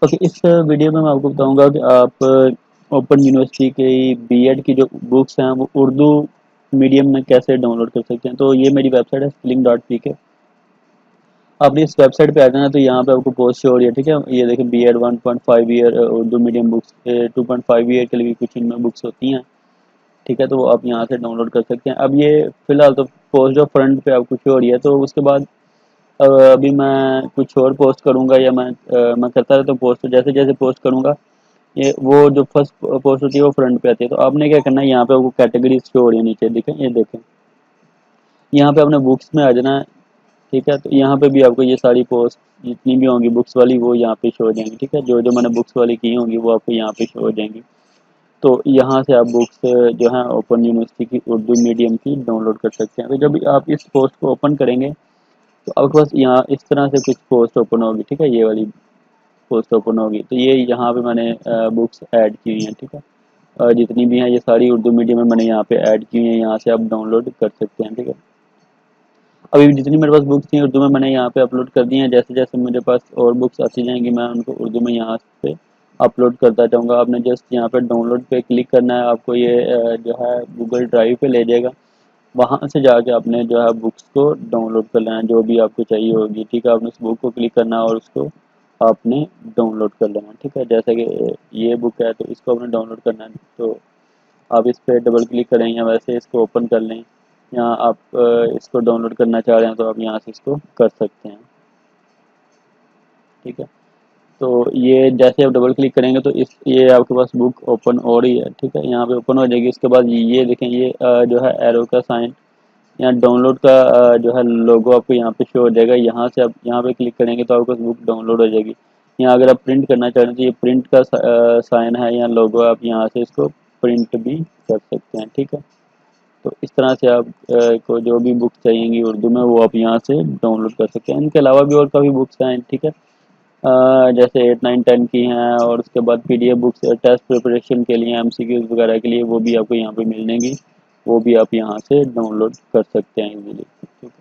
Okay, इस video में मैं आपको बताऊंगा कि आप ओपन यूनिवर्सिटी की बीएड की जो बुक्स हैं वो उर्दू मीडियम में कैसे डाउनलोड कर सकते हैं। तो ये मेरी वेबसाइट है स्लिंग.pk। आपने इस वेबसाइट पे आ जाना, तो यहाँ पे आपको पोस्ट हो रही है, ठीक है। ये देखें, BEd 1.5 year Urdu medium books, 2.5 year के लिए भी कुछ इनमें बुक्स होती हैं, ठीक है। तो वो आप यहाँ से डाउनलोड कर सकते हैं। अब ये फिलहाल तो पोस्ट जो फ्रंट पे आप कुछ हो रही है, तो उसके बाद अभी मैं कुछ और पोस्ट करूँगा, या मैं करता रहता हूँ पोस्ट। जैसे जैसे पोस्ट करूँगा, ये वो जो फर्स्ट पोस्ट होती है वो फ्रंट पे आती है। तो आपने क्या करना है, यहाँ पे आपको कैटेगरीज शो हो रही है नीचे, देखें, ये देखें, यहाँ पे आपने बुक्स में आ जाना है, ठीक है। तो यहाँ पे भी आपको ये सारी पोस्ट जितनी भी होंगी बुक्स वाली वो यहाँ पे शो हो जाएंगी, ठीक है। जो जो मैंने बुक्स वाली की होंगी वो आपको यहाँ पे शो हो जाएंगी। तो यहाँ से आप बुक्स जो है ओपन यूनिवर्सिटी की उर्दू मीडियम की डाउनलोड कर सकते हैं। तो जब आप इस पोस्ट को ओपन करेंगे तो आपके पास यहाँ इस तरह से कुछ पोस्ट ओपन होगी, ठीक है। ये वाली पोस्ट ओपन होगी, तो ये यहाँ पे मैंने बुक्स ऐड की हुई हैं, ठीक है। जितनी भी हैं ये सारी उर्दू मीडियम में मैंने यहाँ पे ऐड की हुई हैं, यहाँ से आप डाउनलोड कर सकते हैं, ठीक है। अभी जितनी मेरे पास बुक्स थी उर्दू में मैंने यहाँ पे अपलोड कर दी हैं। जैसे जैसे मेरे पास और बुक्स आती जाएंगी मैं उनको उर्दू में यहाँ पे अपलोड करता जाऊँगा। आपने जस्ट यहाँ पे डाउनलोड पे क्लिक करना है, आपको ये जो है गूगल ड्राइव पे ले जाएगा। वहाँ से जाके आपने जो है बुक्स को डाउनलोड कर लेना है, जो भी आपको चाहिए होगी, ठीक है। आपने उस बुक को क्लिक करना है और उसको आपने डाउनलोड कर लेना है, ठीक है। जैसे कि ये बुक है तो इसको आपने डाउनलोड करना है, तो आप इस पर डबल क्लिक करें या वैसे इसको ओपन कर लें। यहाँ आप इसको डाउनलोड करना चाह रहे हैं तो आप यहाँ से इसको कर सकते हैं, ठीक है। तो ये जैसे आप डबल क्लिक करेंगे तो इस ये आपके पास बुक ओपन हो रही है, ठीक है। यहाँ पे ओपन हो जाएगी। उसके बाद ये देखें, ये जो है एरो का साइन, यहाँ डाउनलोड का जो है लोगो आपको यहाँ पे शो हो जाएगा। यहाँ से आप यहाँ पे क्लिक करेंगे तो आपको बुक डाउनलोड हो जाएगी। यहाँ अगर आप प्रिंट करना चाह रहे हैं तो ये प्रिंट का साइन है या लोगो, आप यहाँ से इसको प्रिंट भी कर सकते हैं, ठीक है। तो इस तरह से आप को जो भी बुक चाहिएंगी उर्दू में वो आप यहाँ से डाउनलोड कर सकते हैं। इनके अलावा भी और काफ़ी बुक्स हैं, ठीक है। जैसे 8, 9, 10 की हैं, और उसके बाद पीडीएफ बुक्स टेस्ट प्रिपरेशन के लिए, एमसीक्यूज वगैरह के लिए, वो भी आपको यहाँ पे मिल जाएंगी। वो भी आप यहाँ से डाउनलोड कर सकते हैं इजीली, ठीक है।